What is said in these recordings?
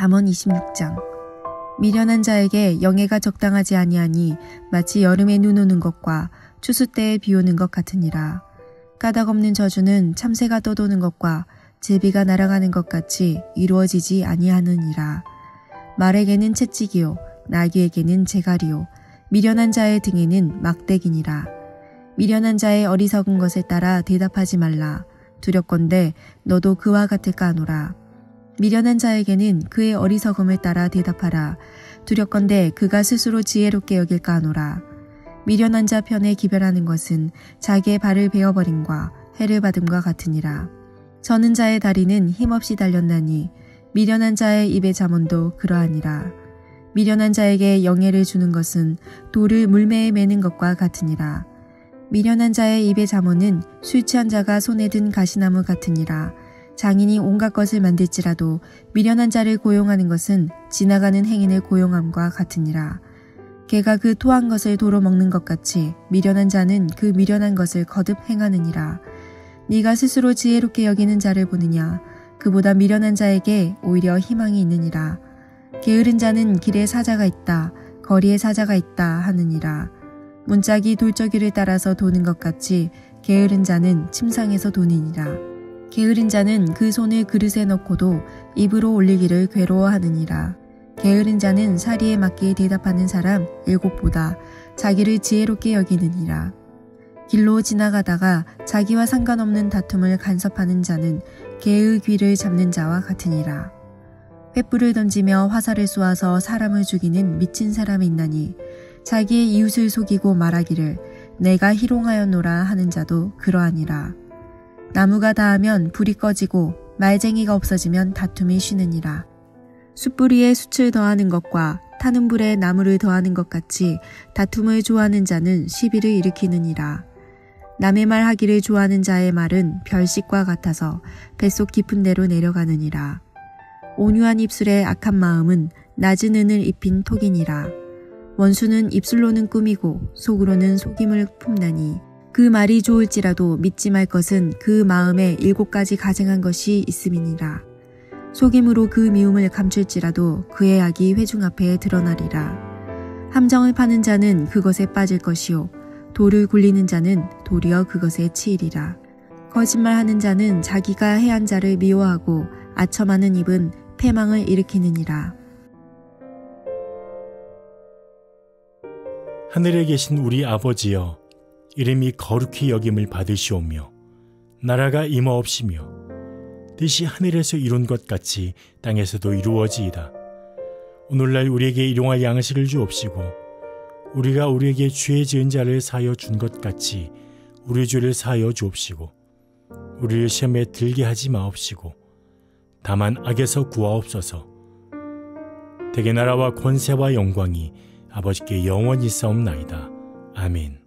잠언 26장. 미련한 자에게 영예가 적당하지 아니하니 마치 여름에 눈 오는 것과 추수 때에 비 오는 것 같으니라. 까닭 없는 저주는 참새가 떠도는 것과 제비가 날아가는 것 같이 이루어지지 아니하느니라. 말에게는 채찍이요 나귀에게는 재갈이요 미련한 자의 등에는 막대기니라. 미련한 자의 어리석은 것에 따라 대답하지 말라. 두렵건대 너도 그와 같을까 하노라. 미련한 자에게는 그의 어리석음에 따라 대답하라. 두렵건대 그가 스스로 지혜롭게 여길까 하노라. 미련한 자 편에 기별하는 것은 자기의 발을 베어버림과 해를 받음과 같으니라. 저는 자의 다리는 힘없이 달렸나니 미련한 자의 입의 잠언도 그러하니라. 미련한 자에게 영예를 주는 것은 돌을 물매에 매는 것과 같으니라. 미련한 자의 입의 잠언은 술 취한 자가 손에 든 가시나무 같으니라. 장인이 온갖 것을 만들지라도 미련한 자를 고용하는 것은 지나가는 행인을 고용함과 같으니라. 개가 그 토한 것을 도로 먹는 것 같이 미련한 자는 그 미련한 것을 거듭 행하느니라. 네가 스스로 지혜롭게 여기는 자를 보느냐. 그보다 미련한 자에게 오히려 희망이 있느니라. 게으른 자는 길에 사자가 있다. 거리에 사자가 있다 하느니라. 문짝이 돌저귀를 따라서 도는 것 같이 게으른 자는 침상에서 도니니라. 게으른 자는 그 손을 그릇에 넣고도 입으로 올리기를 괴로워하느니라. 게으른 자는 사리에 맞게 대답하는 사람 7보다 자기를 지혜롭게 여기느니라. 길로 지나가다가 자기와 상관없는 다툼을 간섭하는 자는 개의 귀를 잡는 자와 같으니라. 횃불을 던지며 화살을 쏘아서 사람을 죽이는 미친 사람이 있나니 자기의 이웃을 속이고 말하기를 내가 희롱하였노라 하는 자도 그러하니라. 나무가 닿으면 불이 꺼지고 말쟁이가 없어지면 다툼이 쉬느니라. 숯불위에 숯을 더하는 것과 타는 불에 나무를 더하는 것 같이 다툼을 좋아하는 자는 시비를 일으키느니라. 남의 말 하기를 좋아하는 자의 말은 별식과 같아서 뱃속 깊은 데로 내려가느니라. 온유한 입술의 악한 마음은 낮은 은을 입힌 톡이니라. 원수는 입술로는 꾸미고 속으로는 속임을 품나니 그 말이 좋을지라도 믿지 말 것은 그 마음에 7가지 가증한 것이 있음이니라. 속임으로 그 미움을 감출지라도 그의 악이 회중 앞에 드러나리라. 함정을 파는 자는 그것에 빠질 것이요 돌을 굴리는 자는 도리어 그것에 치이리라. 거짓말하는 자는 자기가 해한 자를 미워하고 아첨하는 입은 패망을 일으키느니라. 하늘에 계신 우리 아버지여, 이름이 거룩히 여김을 받으시오며 나라가 임하옵시며 뜻이 하늘에서 이룬 것 같이 땅에서도 이루어지이다. 오늘날 우리에게 일용할 양식을 주옵시고 우리가 우리에게 죄 지은 자를 사하여 준 것 같이 우리 죄를 사하여 주옵시고 우리를 시험에 들게 하지 마옵시고 다만 악에서 구하옵소서. 대개 나라와 권세와 영광이 아버지께 영원히 있사옵나이다. 아멘.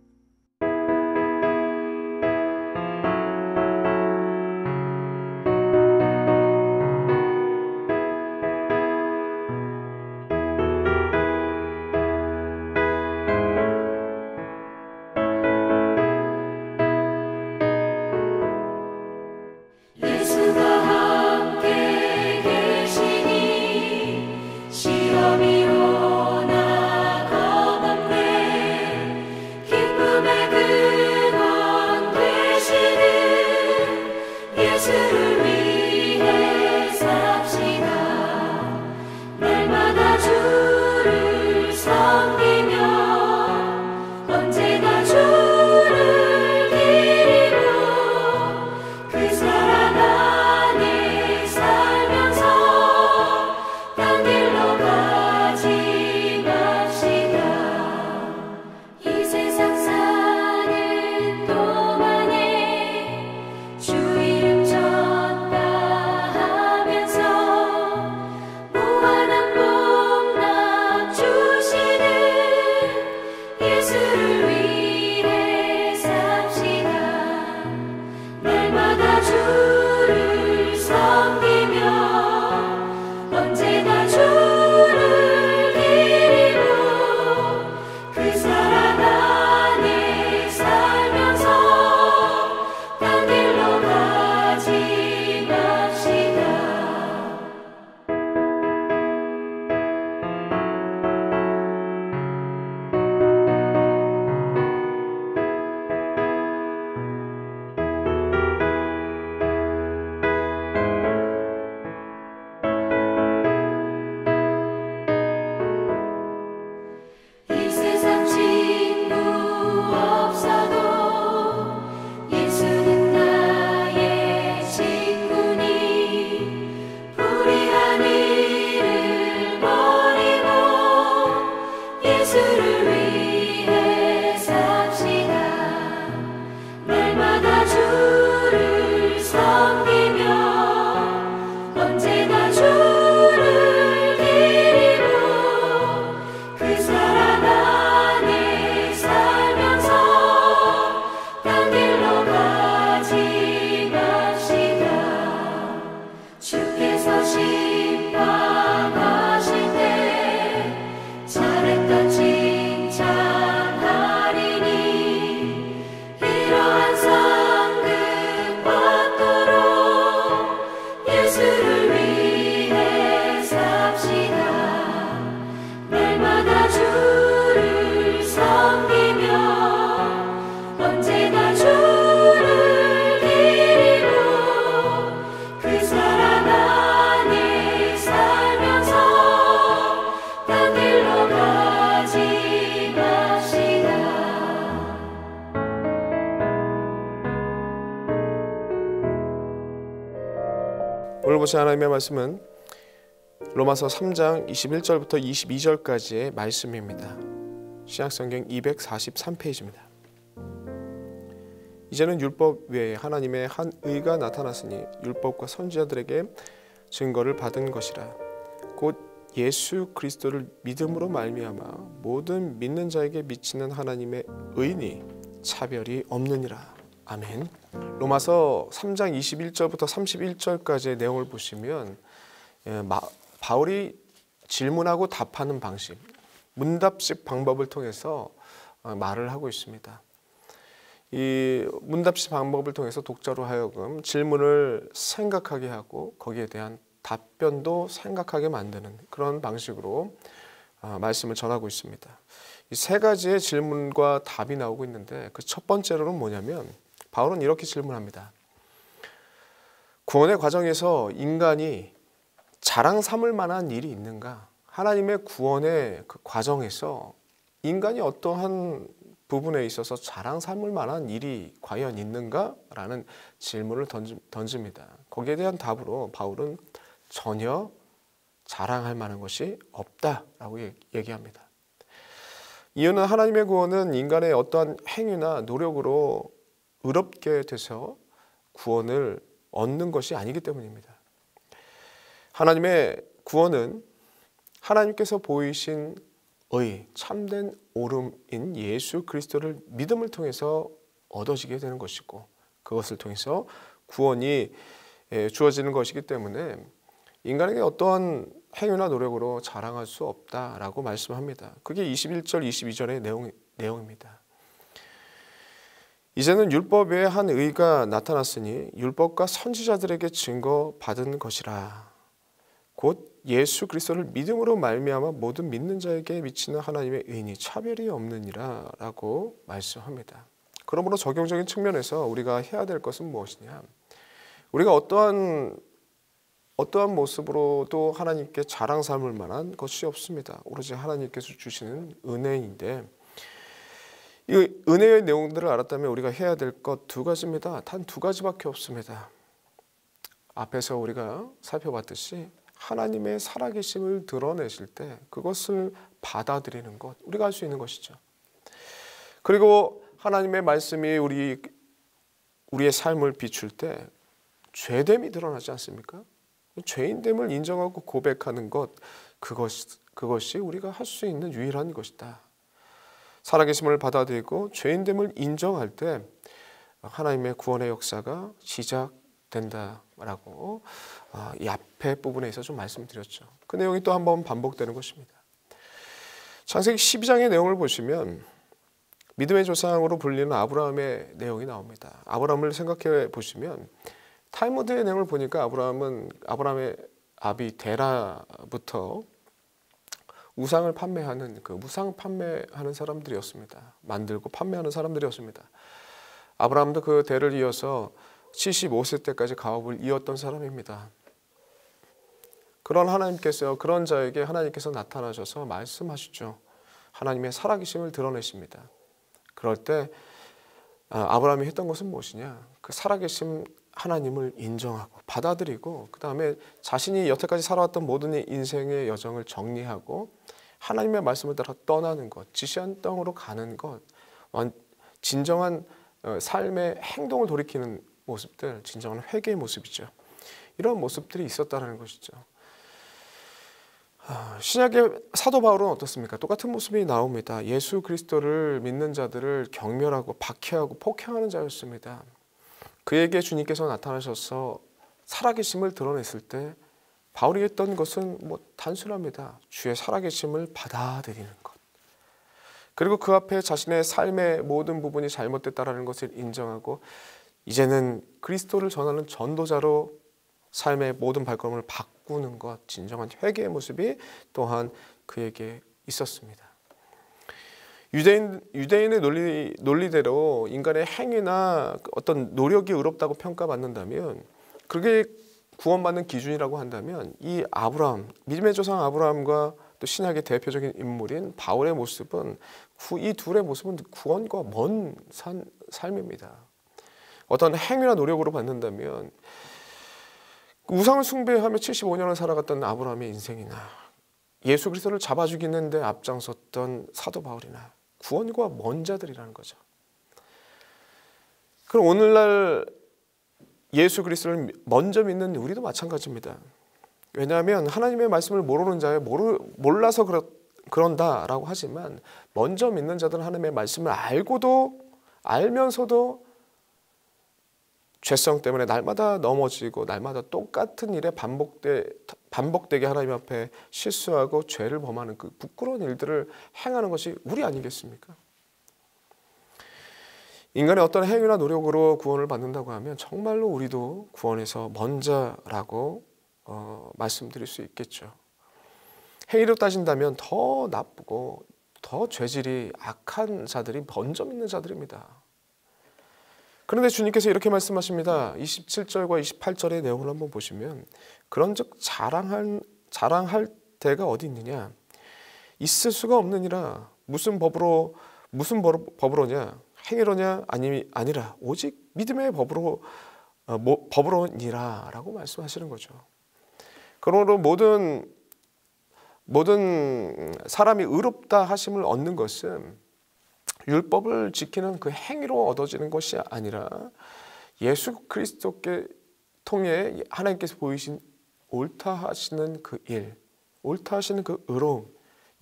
시험이 오나 겁없네 오늘 보신 하나님의 말씀은 로마서 3장 21절부터 22절까지의 말씀입니다. 신약성경 243페이지입니다. 이제는 율법 외에 하나님의 한 의가 나타났으니 율법과 선지자들에게 증거를 받은 것이라. 곧 예수 그리스도를 믿음으로 말미암아 모든 믿는 자에게 미치는 하나님의 의니 차별이 없느니라. 아멘. 로마서 3장 21절부터 31절까지의 내용을 보시면 바울이 질문하고 답하는 방식, 문답식 방법을 통해서 말을 하고 있습니다. 이 문답식 방법을 통해서 독자로 하여금 질문을 생각하게 하고 거기에 대한 답변도 생각하게 만드는 그런 방식으로 말씀을 전하고 있습니다. 이 세 가지의 질문과 답이 나오고 있는데 그 첫 번째로는 뭐냐면 바울은 이렇게 질문합니다. 구원의 과정에서 인간이 자랑 삼을 만한 일이 있는가? 하나님의 구원의 그 과정에서 인간이 어떠한 부분에 있어서 자랑 삼을 만한 일이 과연 있는가? 라는 질문을 던집니다. 거기에 대한 답으로 바울은 전혀 자랑할 만한 것이 없다라고 얘기합니다. 이유는 하나님의 구원은 인간의 어떠한 행위나 노력으로 의롭게 돼서 구원을 얻는 것이 아니기 때문입니다. 하나님의 구원은 하나님께서 보이신 의, 참된 옳음인 예수 그리스도를 믿음을 통해서 얻어지게 되는 것이고 그것을 통해서 구원이 주어지는 것이기 때문에 인간에게 어떠한 행위나 노력으로 자랑할 수 없다라고 말씀합니다. 그게 21절, 22절의 내용입니다. 이제는 율법 외에 한 의가 나타났으니 율법과 선지자들에게 증거 받은 것이라. 곧 예수 그리스도를 믿음으로 말미암아 모든 믿는 자에게 미치는 하나님의 의인이 차별이 없느니라 라고 말씀합니다. 그러므로 적용적인 측면에서 우리가 해야 될 것은 무엇이냐? 우리가 어떠한 모습으로도 하나님께 자랑 삼을 만한 것이 없습니다. 오로지 하나님께서 주시는 은혜인데 이 은혜의 내용들을 알았다면 우리가 해야 될 것 두 가지입니다. 단 두 가지밖에 없습니다. 앞에서 우리가 살펴봤듯이 하나님의 살아계심을 드러내실 때 그것을 받아들이는 것, 우리가 할 수 있는 것이죠. 그리고 하나님의 말씀이 우리의 삶을 비출 때 죄됨이 드러나지 않습니까? 죄인됨을 인정하고 고백하는 것, 그것이 우리가 할 수 있는 유일한 것이다. 살아계심을 받아들이고 죄인됨을 인정할 때 하나님의 구원의 역사가 시작된다라고 이 앞에 부분에 있어서 좀 말씀드렸죠. 그 내용이 또 한번 반복되는 것입니다. 창세기 12장의 내용을 보시면 믿음의 조상으로 불리는 아브라함의 내용이 나옵니다. 아브라함을 생각해 보시면 탈무드의 내용을 보니까 아브라함의 아비 데라부터 우상을 판매하는 무상 판매하는 사람들이었습니다. 만들고 판매하는 사람들이었습니다. 아브라함도 그 대를 이어서 75세 때까지 가업을 이었던 사람입니다. 그런 자에게 하나님께서 나타나셔서 말씀하시죠. 하나님의 살아계심을 드러내십니다. 그럴 때 아브라함이 했던 것은 무엇이냐? 그 살아계심 하나님을 인정하고 받아들이고 그 다음에 자신이 여태까지 살아왔던 모든 인생의 여정을 정리하고 하나님의 말씀을 따라 떠나는 것, 지시한 땅으로 가는 것, 진정한 삶의 행동을 돌이키는 모습들, 진정한 회개의 모습이죠. 이런 모습들이 있었다는 것이죠. 신약의 사도 바울은 어떻습니까? 똑같은 모습이 나옵니다. 예수 그리스도를 믿는 자들을 경멸하고 박해하고 폭행하는 자였습니다. 그에게 주님께서 나타나셔서 살아계심을 드러냈을 때 바울이 했던 것은 단순합니다. 주의 살아계심을 받아들이는 것. 그리고 그 앞에 자신의 삶의 모든 부분이 잘못됐다는 것을 인정하고 이제는 그리스도를 전하는 전도자로 삶의 모든 발걸음을 바꾸는 것, 진정한 회개의 모습이 또한 그에게 있었습니다. 유대인의 논리대로 인간의 행위나 어떤 노력이 의롭다고 평가받는다면 그게 구원받는 기준이라고 한다면 이 아브라함, 믿음의 조상 아브라함과 또 신약의 대표적인 인물인 바울의 모습은 이 둘의 모습은 구원과 먼 삶입니다. 어떤 행위나 노력으로 받는다면 우상을 숭배하며 75년을 살아갔던 아브라함의 인생이나 예수 그리스도를 잡아 죽이는데 앞장섰던 사도 바울이나 구원과 먼 자들이라는 거죠. 그럼 오늘날 예수 그리스도를 먼저 믿는 우리도 마찬가지입니다. 왜냐하면 하나님의 말씀을 모르는 자에 몰라서 그런다라고 하지만 먼저 믿는 자들은 하나님의 말씀을 알면서도 죄성 때문에 날마다 넘어지고 날마다 똑같은 일에 반복되게 하나님 앞에 실수하고 죄를 범하는 그 부끄러운 일들을 행하는 것이 우리 아니겠습니까? 인간의 어떤 행위나 노력으로 구원을 받는다고 하면 정말로 우리도 구원에서 먼저라고 말씀드릴 수 있겠죠. 행위로 따진다면 더 나쁘고 더 죄질이 악한 자들이 먼저 믿는 자들입니다. 그런데 주님께서 이렇게 말씀하십니다. 27절과 28절의 내용을 한번 보시면 그런즉 자랑할 데가 어디 있느냐? 있을 수가 없느니라. 무슨 법으로냐? 행위로냐? 아니라 오직 믿음의 법으로니라 라고 말씀하시는 거죠. 그러므로 모든 사람이 의롭다 하심을 얻는 것은 율법을 지키는 그 행위로 얻어지는 것이 아니라 예수 그리스도께 통해 하나님께서 보이신 옳다 하시는 그 일, 옳다 하시는 그 의로움,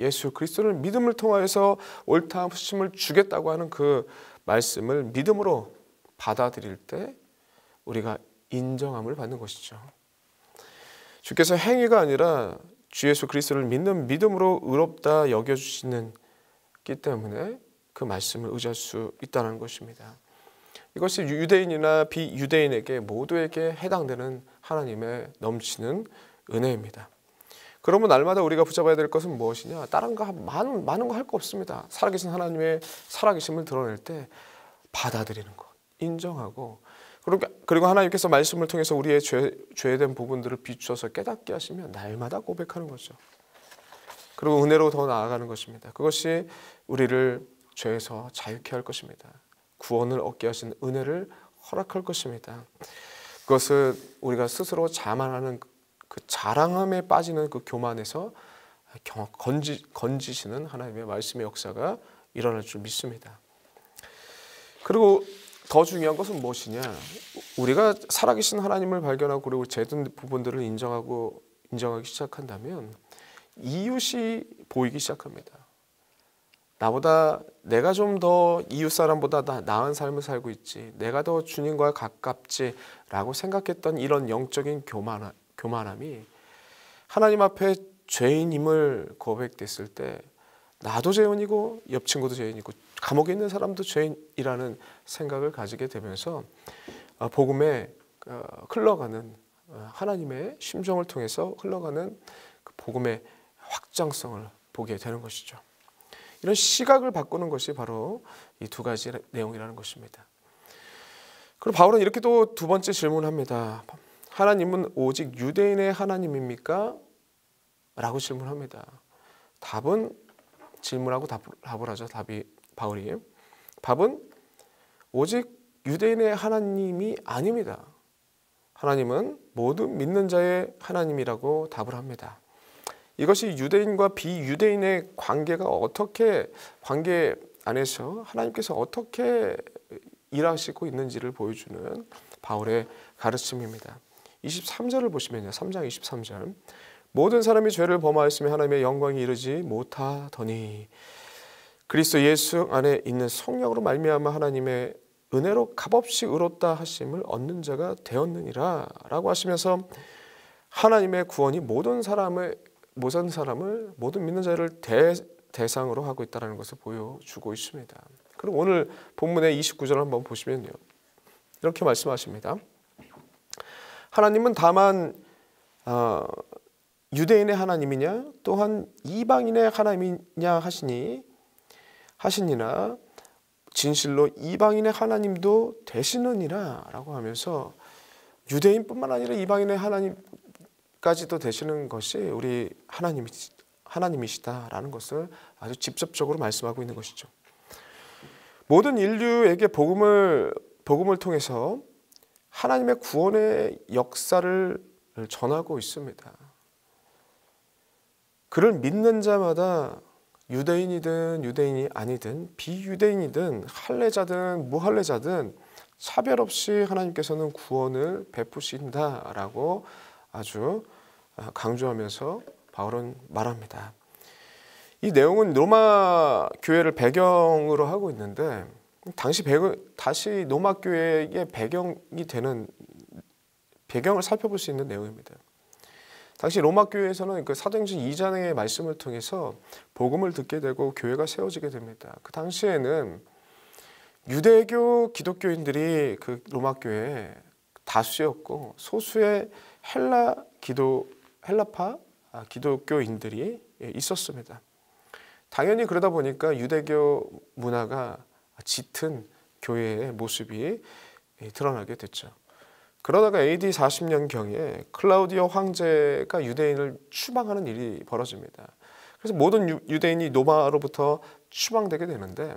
예수 그리스도를 믿음을 통하여서 옳다 하심을 주겠다고 하는 그 말씀을 믿음으로 받아들일 때 우리가 인정함을 받는 것이죠. 주께서 행위가 아니라 주 예수 그리스도를 믿는 믿음으로 의롭다 여겨주시기 때문에 그 말씀을 의지할 수 있다는 것입니다. 이것이 유대인이나 비유대인에게 모두에게 해당되는 하나님의 넘치는 은혜입니다. 그러면 날마다 우리가 붙잡아야 될 것은 무엇이냐? 다른 거 많은 거 할 거 없습니다. 살아계신 하나님의 살아계심을 드러낼 때 받아들이는 것, 인정하고 그리고 하나님께서 말씀을 통해서 우리의 죄된 부분들을 비추어서 깨닫게 하시면 날마다 고백하는 거죠. 그리고 은혜로 더 나아가는 것입니다. 그것이 우리를 죄에서 자유케 할 것입니다. 구원을 얻게 하신 은혜를 허락할 것입니다. 그것을 우리가 스스로 자만하는 그 자랑함에 빠지는 그 교만에서 건지시는 하나님의 말씀의 역사가 일어날 줄 믿습니다. 그리고 더 중요한 것은 무엇이냐? 우리가 살아계신 하나님을 발견하고 그리고 죄된 부분들을 인정하기 시작한다면 이웃이 보이기 시작합니다. 내가 좀 더 이웃 사람보다 나은 삶을 살고 있지, 내가 더 주님과 가깝지라고 생각했던 이런 영적인 교만함이 하나님 앞에 죄인임을 고백됐을 때 나도 죄인이고 옆 친구도 죄인이고 감옥에 있는 사람도 죄인이라는 생각을 가지게 되면서 복음에 흘러가는 하나님의 심정을 통해서 흘러가는 그 복음의 확장성을 보게 되는 것이죠. 이런 시각을 바꾸는 것이 바로 이 두 가지 내용이라는 것입니다. 그리고 바울은 이렇게 또 두 번째 질문합니다. 하나님은 오직 유대인의 하나님입니까? 라고 질문합니다. 질문하고 답을 하죠. 바울이. 답은 오직 유대인의 하나님이 아닙니다. 하나님은 모든 믿는 자의 하나님이라고 답을 합니다. 이것이 유대인과 비유대인의 관계 안에서 하나님께서 어떻게 일하시고 있는지를 보여주는 바울의 가르침입니다. 23절을 보시면요. 3장 23절. 모든 사람이 죄를 범하였으며 하나님의 영광에 이르지 못하더니 그리스도 예수 안에 있는 성령으로 말미암아 하나님의 은혜로 값없이 의롭다 하심을 얻는 자가 되었느니라 라고 하시면서 하나님의 구원이 모든 믿는 자를 대상으로 하고 있다는 것을 보여주고 있습니다. 그리고 오늘 본문의 29절을 한번 보시면요. 이렇게 말씀하십니다. 하나님은 다만 유대인의 하나님이냐 또한 이방인의 하나님이냐 하시니나 진실로 이방인의 하나님도 되시느니라 라고 하면서 유대인뿐만 아니라 이방인의 하나님까지도 되시는 것이 우리 하나님이시다라는 것을 아주 직접적으로 말씀하고 있는 것이죠. 모든 인류에게 복음을 통해서 하나님의 구원의 역사를 전하고 있습니다. 그를 믿는 자마다 유대인이든 유대인이 아니든 비유대인이든 할례자든 무할례자든 차별 없이 하나님께서는 구원을 베푸신다라고 아주 강조하면서 바울은 말합니다. 이 내용은 로마 교회를 배경으로 하고 있는데 다시 로마 교회의 배경이 되는 배경을 살펴볼 수 있는 내용입니다. 당시 로마 교회에서는 그 사도행전 2장의 말씀을 통해서 복음을 듣게 되고 교회가 세워지게 됩니다. 그 당시에는 유대교 기독교인들이 그 로마 교회에 다수였고 소수의 헬라파 기독교인들이 있었습니다. 당연히 그러다 보니까 유대교 문화가 짙은 교회의 모습이 드러나게 됐죠. 그러다가 AD 40년경에 클라우디오 황제가 유대인을 추방하는 일이 벌어집니다. 그래서 모든 유대인이 로마로부터 추방되게 되는데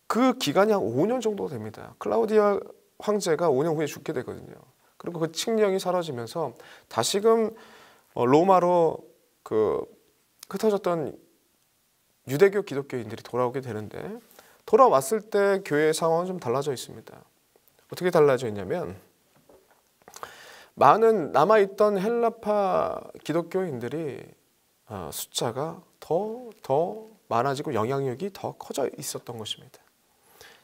그 기간이 한 5년 정도 됩니다. 클라우디오 황제가 5년 후에 죽게 되거든요. 그리고 그 칙령이 사라지면서 다시금 로마로 흩어졌던 유대교 기독교인들이 돌아오게 되는데 돌아왔을 때 교회의 상황은 좀 달라져 있습니다. 어떻게 달라져 있냐면 많은 남아있던 헬라파 기독교인들이 숫자가 더 많아지고 영향력이 더 커져 있었던 것입니다.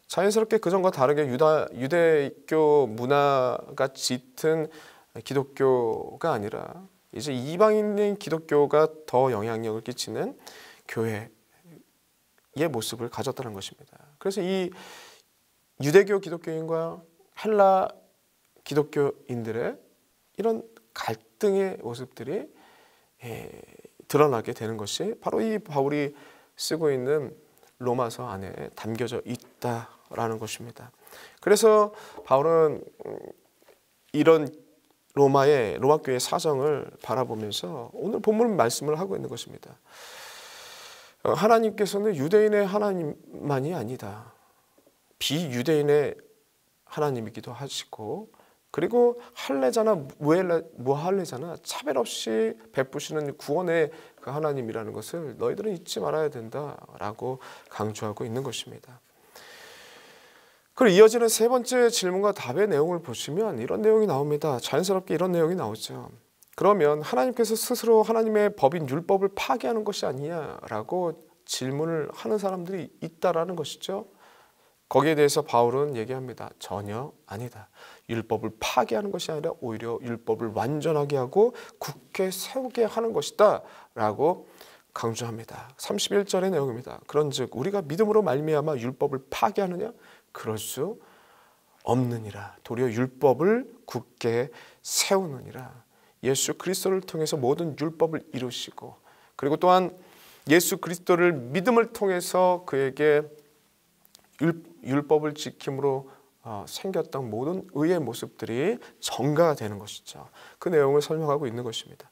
자연스럽게 그전과 다르게 유대교 문화가 짙은 기독교가 아니라 이제 이방인인 기독교가 더 영향력을 끼치는 교회의 모습을 가졌다는 것입니다. 그래서 이 유대교 기독교인과 헬라 기독교인들의 이런 갈등의 모습들이 드러나게 되는 것이 바로 이 바울이 쓰고 있는 로마서 안에 담겨져 있다라는 것입니다. 그래서 바울은 이런 로마 교회의 사정을 바라보면서 오늘 본문 말씀을 하고 있는 것입니다. 하나님께서는 유대인의 하나님만이 아니다. 비유대인의 하나님이기도 하시고 그리고 할례자나 무할례자나 차별 없이 베푸시는 구원의 그 하나님이라는 것을 너희들은 잊지 말아야 된다라고 강조하고 있는 것입니다. 그리고 이어지는 세 번째 질문과 답의 내용을 보시면 이런 내용이 나옵니다. 자연스럽게 이런 내용이 나오죠. 그러면 하나님께서 스스로 하나님의 법인 율법을 파괴하는 것이 아니냐라고 질문을 하는 사람들이 있다라는 것이죠. 거기에 대해서 바울은 얘기합니다. 전혀 아니다. 율법을 파괴하는 것이 아니라 오히려 율법을 완전하게 하고 굳게 세우게 하는 것이다 라고 강조합니다. 31절의 내용입니다. 그런즉 우리가 믿음으로 말미암아 율법을 파괴하느냐? 그럴 수 없느니라. 도리어 율법을 굳게 세우느니라. 예수 그리스도를 통해서 모든 율법을 이루시고 그리고 또한 예수 그리스도를 믿음을 통해서 그에게 율법을 지킴으로 생겼던 모든 의의 모습들이 전가가 되는 것이죠. 그 내용을 설명하고 있는 것입니다.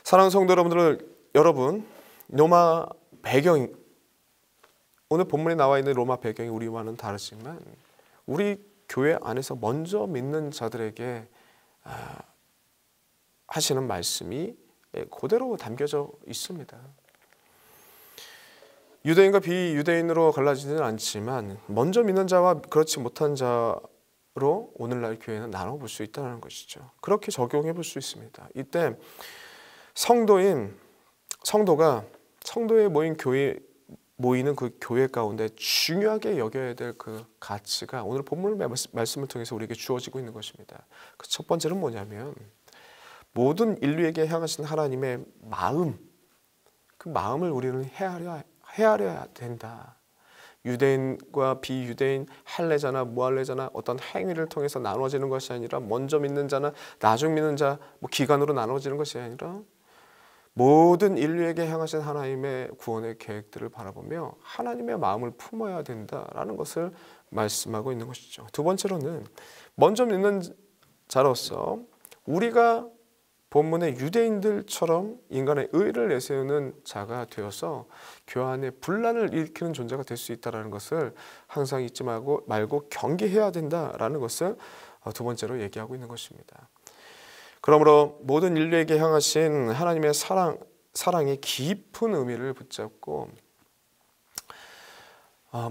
사랑하는 성도 여러분, 로마 배경, 오늘 본문에 나와 있는 로마 배경이 우리와는 다르지만 우리 교회 안에서 먼저 믿는 자들에게 하시는 말씀이 그대로 담겨져 있습니다. 유대인과 비유대인으로 갈라지지는 않지만 먼저 믿는 자와 그렇지 못한 자로 오늘날 교회는 나눠볼 수 있다는 것이죠. 그렇게 적용해 볼 수 있습니다. 이때 성도에 모이는 그 교회 가운데 중요하게 여겨야 될 그 가치가 오늘 본문의 말씀을 통해서 우리에게 주어지고 있는 것입니다. 그 첫 번째는 뭐냐면 모든 인류에게 향하신 하나님의 마음, 그 마음을 우리는 헤아려야 된다. 유대인과 비유대인, 할례자나 무할례자나 어떤 행위를 통해서 나눠지는 것이 아니라 먼저 믿는 자나 나중 믿는 자 기간으로 나눠지는 것이 아니라 모든 인류에게 향하신 하나님의 구원의 계획들을 바라보며 하나님의 마음을 품어야 된다라는 것을 말씀하고 있는 것이죠. 두 번째로는 먼저 믿는 자로서 우리가 본문의 유대인들처럼 인간의 의를 내세우는 자가 되어서 교회 안에 분란을 일으키는 존재가 될 수 있다는 것을 항상 잊지 말고 경계해야 된다라는 것을 두 번째로 얘기하고 있는 것입니다. 그러므로 모든 인류에게 향하신 하나님의 사랑의 깊은 의미를 붙잡고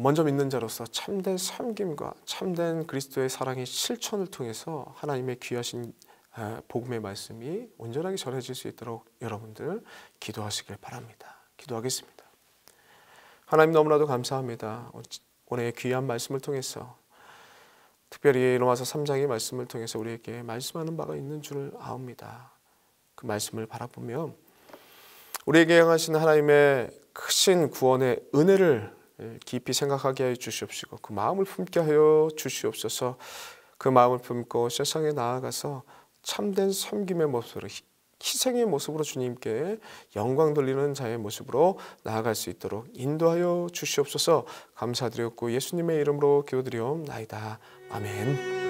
먼저 믿는 자로서 참된 섬김과 참된 그리스도의 사랑의 실천을 통해서 하나님의 귀하신 복음의 말씀이 온전하게 전해질 수 있도록 여러분들 기도하시길 바랍니다. 기도하겠습니다. 하나님 너무나도 감사합니다. 오늘 귀한 말씀을 통해서 특별히 로마서 3장의 말씀을 통해서 우리에게 말씀하는 바가 있는 줄 아옵니다. 그 말씀을 바라보며 우리에게 향하신 하나님의 크신 구원의 은혜를 깊이 생각하게 하여 주시옵시고 그 마음을 품게 하여 주시옵소서. 그 마음을 품고 세상에 나아가서 참된 섬김의 모습으로 희생의 모습으로 주님께 영광 돌리는 자의 모습으로 나아갈 수 있도록 인도하여 주시옵소서. 감사드렸고 예수님의 이름으로 기도드리옵나이다. 아멘.